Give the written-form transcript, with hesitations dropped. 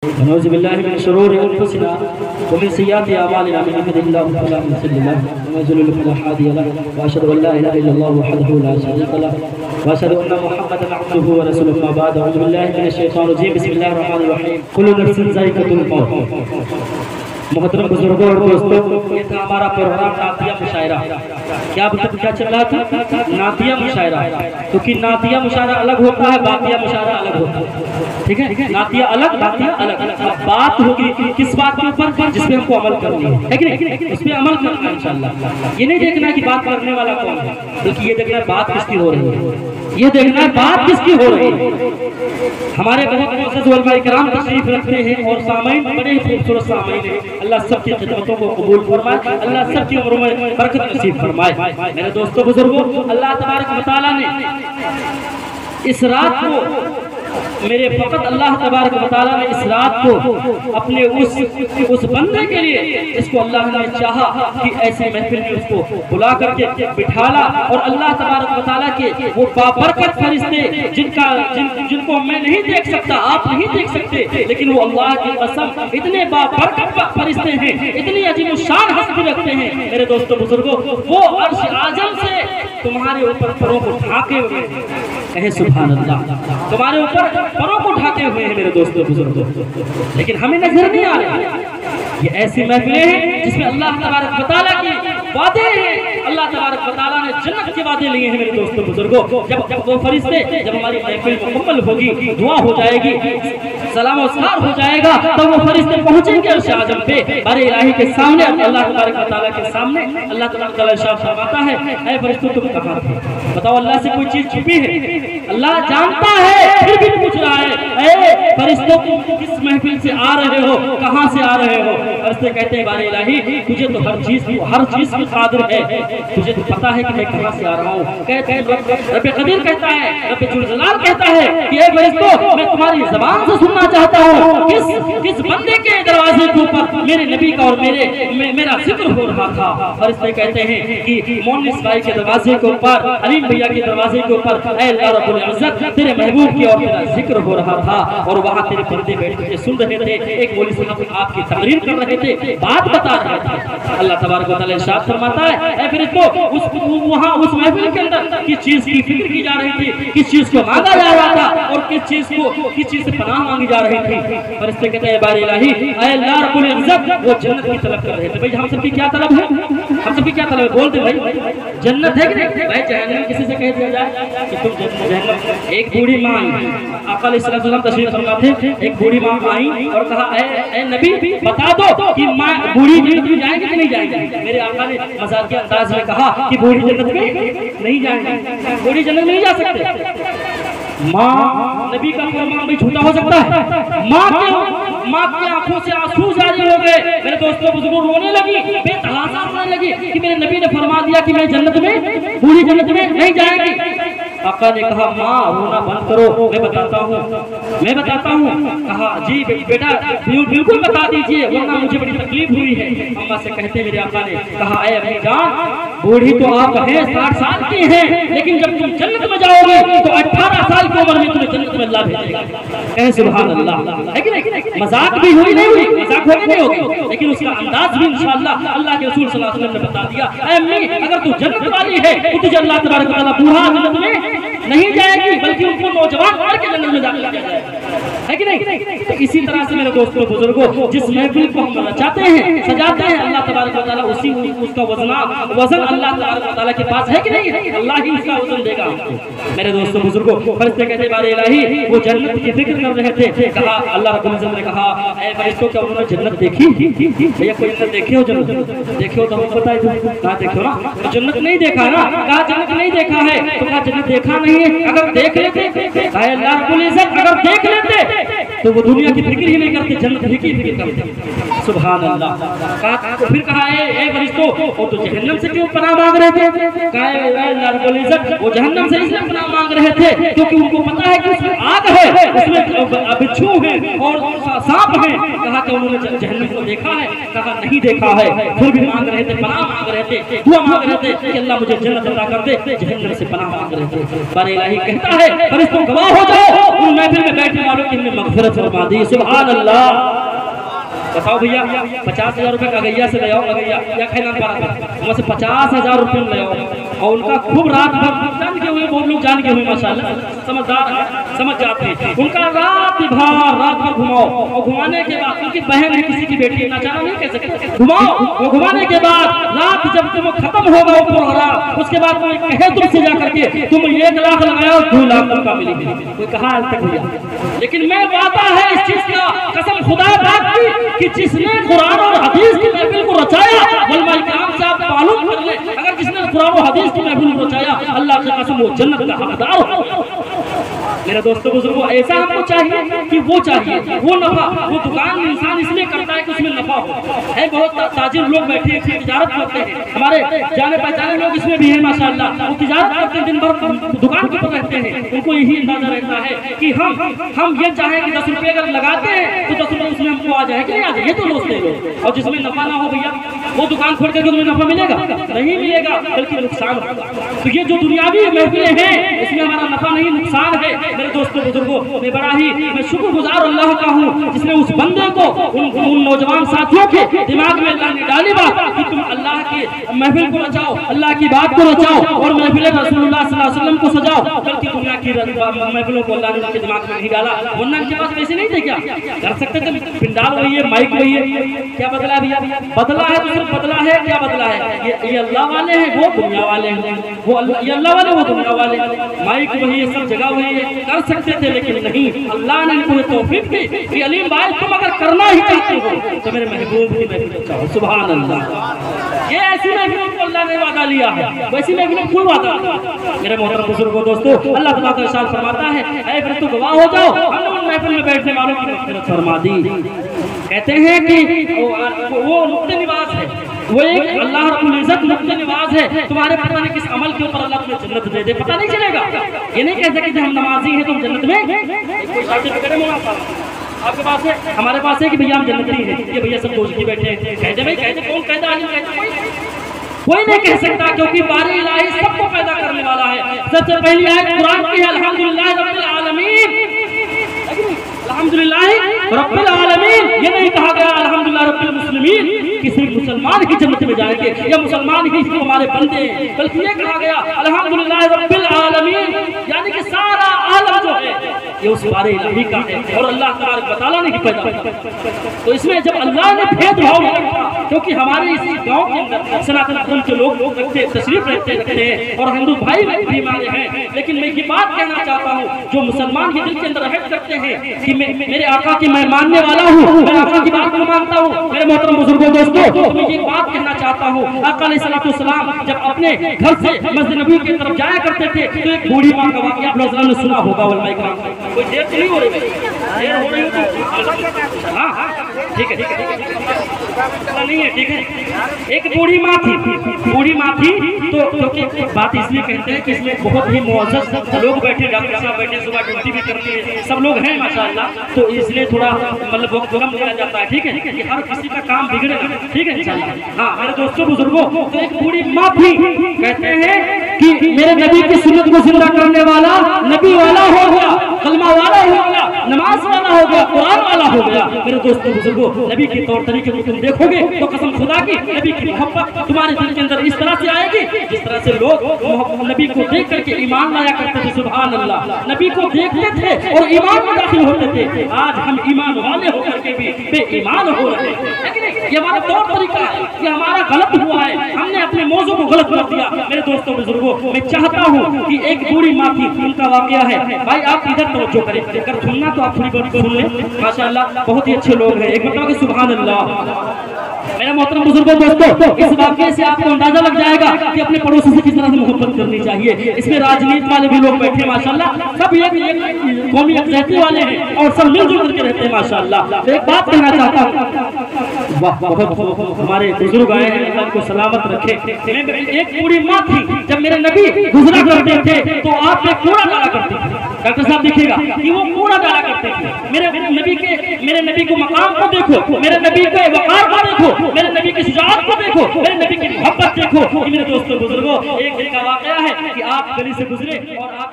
ونعوذ بالله من شرور انفسنا ومن سيئات اعمالنا من يهده الله فلا مضل له ومن يضلل فلا هادي له واشهد ان لا اله الا الله وحده لا شريك له واشهد ان محمدا عبده ورسوله اما بعد اعوذ بالله من الشيطان الرجيم بسم الله الرحمن الرحيم كل نفس ذائقة الموت محترم بزرگوں اور دوستوں یہ تھا ہمارا پروگرام نعتیہ مشاعرہ کیا چل رہا تھا نعتیہ مشاعرہ کیونکہ نعتیہ مشاعرہ الگ ہوتا ہے باقیہ مشاعرہ الگ ہوتا ہے ٹھیک ہے نعتیہ الگ باقیہ الگ بات ہوگی کس بات کے اوپر جس پہ ہم کو عمل کرنی ہے کہ نہیں اس پہ عمل کرنا ہے انشاءاللہ یہ نہیں دیکھنا کہ بات کرنے والا کون ہے بلکہ یہ دیکھنا ہے بات کس کی ہو رہی ہے یہ دیکھنا ہے بات کس کی ہو رہی ہے ہمارے بہت معزز علماء کرام تشریف رکھتے ہیں اور سامعین بڑے خوبصورت سامعین ہیں اللہ سب کی خدمتوں کو قبول فرمائے اللہ سب کی عمروں میں برکت نصیب فرمائے میرے دوستو بزرگوں اللہ تبارک و تعالیٰ نے اس رات کو میرے فقط اللہ تبارک و تعالیٰ نے اس رات کو اپنے اس بندے کے لیے اس کو اللہ نے چاہا کہ ایسے محفل میں اس کو بلا کر کے بٹھالا اور اللہ تبارک و تعالیٰ کے وہ بابرکت فرشتے جن کو میں نہیں دیکھ سکتا آپ نہیں دیکھ سکتے لیکن وہ اللہ کی قسم اتنے بابرکت فرشتے ہیں اتنی عظیم الشان ہستی رکھتے ہیں میرے دوستو بزرگوں وہ عرش اعظم سے تمہارے اوپر پروں کو ڈھانکے ہوئے ہیں کہے سبحان اللہ تمہارے اوپر پروں کو ڈھانکے ہوئے ہیں میرے دوستو بزرگوں لیکن ہمیں نظر نہیں آ رہے یہ ایسی محفلیں ہیں جس میں اللہ تبارک و تعالیٰ کی وعدے ہیں اللہ تبارک و تعالیٰ نے جنت کے وعدے لیے ہیں میرے دوستو بزرگوں جب وہ فرشتے جب ہماری محفل مکمل ہوگی دعا ہو جائے گی سلام و سار ہو جائے گا تو وہ فرشتے پہنچیں گے عرش اعظم پہ بار الہی کے سامنے اللہ تبارک و تعالیٰ کے سامنے اللہ تبارک و تعالیٰ ارشاد فرماتا ہے اے فرشتوں تم کہاں تھے بتاؤ اللہ سے کوئی چیز چھپی ہے اللہ جانتا ہے پھر بھی پوچھ رہا ہے اے فرشتوں تم کس محفل سے آ رہے ہو کہاں سے آ رہے ہو فرشتے کہتے ہیں بار الہی تجھے تو ہر چیز کی قادر ہے تجھے تو پتا ہے کہ میں کہاں سے آ رہا ہوں کہتے ہیں رب قدیر کہتا ہے رب جلال کہتا ہے کہ اے فرشتوں میں تمہاری زبان سے سننا چاہتا ہوں کس بندے کے دروازے کے اوپر میرے نبی کا اور میرا ذکر ہو رہا تھا فرشتے کہتے ہیں کہ مونس بھائی کے دروازے کے اوپر علیم بھیا کے دروازے کے اوپر اے اللہ رب العزت تیرے محبوب کی اور میرا ذکر ہو رہا تھا اور وہاں تیرے بندے بیٹھ کے سن رہے تھے ایک مولوی صاحب آپ کی تقریر کر رہے تھے بات بتا رہے تھے اللہ تبارک و تعالیٰ ارشاد فرماتا ہے اے فرشتوں وہاں اس محفل کے اندر کس چیز کی فکر کی جا رہی تھی کس چیز کو مانگا جا رہا تھا اور کس چیز سے پناہ مانگی جا رہی تھی فرشتے کہتے ہیں بار الہی اے اللہ رب العزت وہ جنت کی طلب کر رہے تھے بھائی ہم سب کی کیا طلب ہے ہم سب کی کیا طلب ہے بول دے بھائی جنت ہے کہ نہیں بھائی جہنم کسی سے کہہ دیا جائے کہ تم جہنم ایک بوڑھی ماں آئی آقا علیہ السلام تشریف فرما تھے ایک بوڑھی ماں آئی اور کہا اے نبی بتا دو کہ ماں بوڑھی جنت میں جائیں گے کہ نہیں جائیں گے میرے آقا نے مزاق کے انداز میں کہا کہ بوڑھی جنت میں نہیں جائیں گے بوڑھی جنت میں نہیں جا سکتے ماں نبی کا فرمان بھی جھوٹا ہو سکتا ہے ماں کی آنکھوں سے آنسو جاری ہو گئے میرے دوستوں بزرگوں رونے لگی بے تحاشا رونے لگی کہ میرے نبی نے فرما دیا کہ میں جنت میں بوڑھی جنت میں نہیں جائیں گی آقا نے کہا ماں رونا بند کرو میں بتاتا ہوں کہا جی بیٹا بالکل بتا دیجئے ورنہ مجھے بڑی تکلیف ہوئی ہے اماں سے کہتے میرے آقا نے کہا اے امی جان بوڑھی تو آپ ہیں 60 سال کی ہیں لیکن جب تم جنت میں جاؤ گے تو 18 سال کی عمر میں تمہیں جنت میں اللہ بھیجے گا کہے سبحان اللہ ہے کہ نہیں مذاق بھی ہوئی نہیں ہوئی مذاق ہوگی نہیں ہوگی لیکن اس کا انداز بھی انشاءاللہ اللہ کے رسول صلی اللہ علیہ وسلم نے بتا دیا اے امی اگر تو جنت والی ہے تو تجھے اللہ تبارک و تعالیٰ بوڑھا جنت میں نہیں جائے گی بلکہ ان کو نوجوان مار کے جنت میں داخل کیا جائے ہے کہ نہیں تو اسی طرح سے میرے دوستوں بزرگوں جس محفل کو ہم چاہتے ہیں سجاتے ہیں اللہ تبارک و تعالیٰ اسی اس کا وزن اللہ تبارک و تعالیٰ کے پاس ہے کہ نہیں ہے اللہ ہی اس کا وزن دے گا میرے دوستوں بزرگوں فرشتے کہتے بار الہی وہ جنت کی فکر کر رہے تھے کہا اللہ رب العزت نے کہا اے فرشتوں کیا انہوں نے جنت دیکھی بھیا کوئی جنت دیکھے ہو جنت دیکھے ہو تو ہم بتائے کہا دیکھو نا جنت نہیں دیکھا نا کہا جنت نہیں دیکھا ہے تو کہا جنت دیکھا نہیں ہے اگر دیکھ لیتے اے اللہ رب العزت اگر دیکھ لیتے تو وہ دنیا کی فکر ہی نہیں کرتے جنت ہی کی فکر کرتے سبحان اللہ پھر کہا اے فرشتوں وہ تو جہنم سے کیوں پناہ مانگ رہے تھے کہا اے اللہ رب العزت وہ جہنم سے اس لیے پناہ مانگ رہے تھے کیونکہ ان کو پتا ہے کہ اس میں آگ ہے اس میں بچھو ہے اور سانپ ہے کہا کہ انہوں نے جہنم کو دیکھا ہے کہا نہیں دیکھا ہے پھر بھی مانگ رہے تھے پناہ مانگ رہے تھے دعا مانگ رہے تھے کہ اللہ مجھے جنت عطا کر دے جہنم سے پناہ مانگ رہے تھے بار الہی کہتا ہے فرشتوں گواہ ہو جاؤ ان محفل میں بیٹھنے والوں کی ہمیں مغفرت फरमा दी। सुभान अल्लाह। बताओ भैया 50,000 रुपये का गैया से ले आओ, गैया या खाना पड़ा वहाँ से 50,000 रुपये ले आओ और उनका खूब रात भर जान के हुए, बहुत लोग जान के हुए माशाल्लाह, समझदार है, समझ जाते हैं, उनका रात भर घुमाओ और घुमाने के बाद उनकी बहन है, किसी की बेटी है, ना जाना नहीं कह सकते, घुमाओ और घुमाने के बाद रात जब वो खत्म होगा वो प्रोग्राम, उसके बाद कोई कहे तुमसे जा करके तुम 1 लाख लगाओ 2 लाख का मिलेगी, कोई कहा आज तक भैया। लेकिन मैं वादा है इस चीज का, कसम खुदा बात की कि जिसने कुरान और हदीस की महफिल को रचाया, उलमा इकराम से आप मालूम कर ले, अगर जिसने कुरान और हदीस की महफिल को रचाया, अल्लाह की कसम वो जन्नत का हकदार हो। मेरे दोस्तों बुजुर्गों, ऐसा हमको चाहिए कि वो चाहिए वो नफा, वो दुकान में इंसान इसलिए करता है कि उसमें नफा हो। है बहुत ताजिर लोग बैठे हैं, तिजारत करते हैं, हमारे जाने पहचाने लोग इसमें भी है माशाल्लाह, वो तिजारत करते हैं, दिन भर दुकान के ऊपर रहते हैं, उनको यही अंदाजा रहता है कि हम ये चाहें कि 10 रुपये अगर लगाते हैं तो 10 रुपये उसमें हमको आ जाए कि नहीं आ जाए, ये तो दोस्त है लोग। और जिसमें नफा ना हो भैया, वो दुकान खोल करके तुम्हें नफा मिलेगा नहीं मिलेगा, बल्कि नुकसान होगा। तो ये जो दुनियावी महफिलें हैं इसमें हमारा नफा नहीं नुकसान है। मेरे दोस्तों बुजुर्गों, मैं शुक्रगुजार अल्लाह का हूँ जिसने उस बंदे को उन नौजवान साथियों के दिमाग में अल्लाह ने डाली बात कि तुम अल्लाह की महफिल को रचाओ, अल्लाह की बात को रचाओ और महफिल रसूलुल्लाह सल्लल्लाहु अलैहि वसल्लम को सजाओ, बल्कि दुनिया की महफिलों को अल्लाह ने उनके दिमाग में नहीं डाला। वरना इनके पास वैसे नहीं थे, क्या कर सकते थे? पिंडाल वही है, माइक वही है, क्या बदला भैया? बदला है तो सिर्फ बदला है, क्या बदला है? ये अल्लाह वाले हैं, वो दुनिया वाले हैं, वो ये अल्लाह वाले, वो दुनिया वाले, माइक वही है, सब जगह वही है, कर सकते थे लेकिन नहीं, अल्लाह ने इनको तौफीक दी कि अलीम भाई तुम अगर करना ही चाहते हो तो मेरे महबूब की महफिल चाहो। सुभान अल्लाह। ये ऐसी महफिलों को अल्लाह ने वादा लिया है, वैसी महफिलों को वादा। मेरे मोहतरम बुजुर्गों दोस्तों, अल्लाह तआला का इरशाद फरमाता है, ऐ फिर तो गवाह हो जाओ, हमने उन महफिल में बैठने वालों की मग़फ़िरत फरमा दी। कहते हैं कि वो नुक्ते निवाज़ है, वो एक अल्लाह रब्बुल इज़्ज़त नुक्ते निवाज़ है, तुम्हारे पता नहीं किस अमल के ऊपर अल्लाह तुम्हें जन्नत दे दे, पता नहीं चलेगा। ये नहीं कह सकते हम नमाजी हैं तुम जन्नत में, कोई सर्टिफिकेट है आपके पास है, हमारे पास है कि भैया हम जन्नती हैं, ये भैया सब दोस्ती बैठे हैं, कहते भाई कहते कौन कहता है? कोई नहीं कह सकता, क्योंकि बारी इलाही सबको पैदा करने वाला है। सबसे पहली आयत कुरान की है, अल्हम्दुलिल्लाह रब्बिल आलमीन, अल्हम्दुलिल्लाह रब्बिल आलमीन। ये नहीं कहा गया अल्हम्दुलिल्लाह रब्बिल मुस्लिमीन कि सिर्फ मुसलमान ही जन्नत में जाएंगे या मुसलमान ही सिर्फ हमारे बंदे हैं, बल्कि ये कहा गया अल्हम्दुलिल्लाह रब्बिल आलमीन, यानी कि सारा आलम जो है ये उस बारे इलाही का है और अल्लाह तबारक व तआला ने ही पैदा किया। तो इसमें जब अल्लाह ने भेदभाव नहीं रखा, क्योंकि हमारे इसी गांव के अंदर सनातन धर्म के लोग तशरीफ रखते हैं और हिंदू भाई भी हमारे हैं, लेकिन मैं ये बात कहना चाहता हूँ, जो मुसलमान के दिल के अंदर रहत करते हैं कि मेरे आका की मैं मानने वाला हूँ, मैं आका की बात को मानता हूँ। मेरे मोहतरम बुजुर्गों दोस्तों, तो मैं ये बात कहना चाहता हूँ, आका अलैहिस्सलाम जब अपने घर से मस्जिद नबवी की तरफ जाया करते थे तो एक बूढ़ी माँ का वाक़या आप लोगों ने सुना होगा। वल्लाह इकराम, कोई देर नहीं हो रही, देर हो रही हो तो हाँ ठीक है नहीं है, ठीक है। एक बूढ़ी माँ थी तो बात इसलिए कहते हैं कि इसमें बहुत ही मुअज़्ज़ज़ लोग बैठे, डॉक्टर साहब बैठे, सुबह ड्यूटी भी करते हैं, सब लोग हैं माशाअल्लाह, तो इसलिए थोड़ा मतलब वक्त कम दिया जाता है, ठीक है, कि हर किसी का काम बिगड़े, ठीक है इंशाअल्लाह। हाँ मेरे दोस्तों बुजुर्गों, तो एक बूढ़ी माँ थी, कहते हैं कि मेरे नबी की सुन्नत को जिंदा करने वाला नबी वाला हो गया, कलमा वाला हो गया, नमाज वाला हो गया, कुरान वाला हो गया। मेरे दोस्तों बुजुर्गों, नबी के तौर तरीके को तुम देखोगे तो कसम खुदा की नबी की मोहब्बत तुम्हारे दिल के अंदर इस तरह से आएगी जिस तरह से लोग नबी को देख करके ईमान लाया करते थे। सुभान अल्लाह, नबी को देखते थे और ईमान में दाखिल होते थे। आज हम ईमान वाले होकर के भी बेईमान हो रहे हैं, ये हमारा तौर तरीका है, ये हमारा गलत हुआ है, हमने अपने मौजू को गलत कर दिया। मेरे दोस्तों बुजुर्गों, मैं चाहता हूँ कि एक बूढ़ी माँ थी, उनका वाकया है, भाई आप इधर तवज्जो करें, अगर सुनना तो आप थोड़ी बहुत सुन लें, माशाअल्लाह बहुत ही अच्छे लोग हैं, एक बताओ कि सुभान अल्लाह। मेरा मोहतरम बुजुर्गों दोस्तों, इस वाक़े से आपको अंदाजा लग जाएगा कि अपने पड़ोसी से किस तरह से मोहब्बत करनी चाहिए। इसमें राजनीति वाले भी लोग बैठे माशाअल्लाह, सब एक कौमी यकजहती वाले हैं और सब मिलजुल करके रहते हैं माशाअल्लाह। तो एक बात कहना चाहता हूँ, वाह बहुत हमारे बुजुर्ग आए हैं, अल्लाह को सलामत रखे। एक बूढ़ी माँ थी, जब मेरे नबी गुजरा करते थे तो आप पे कूड़ा डाला करते थे, डॉक्टर साहब देखिएगा कि वो कूड़ा डाला करते थे। मेरे नबी को मकाम को देखो, मेरे नबी के वक़ार को देखो, मेरे नबी की शुजाअत को देखो, मेरे नबी की मोहब्बत देखो। मेरे दोस्तों बुजुर्गों, एक दिन का वाक़या है कि आप गली से गुजरे और आप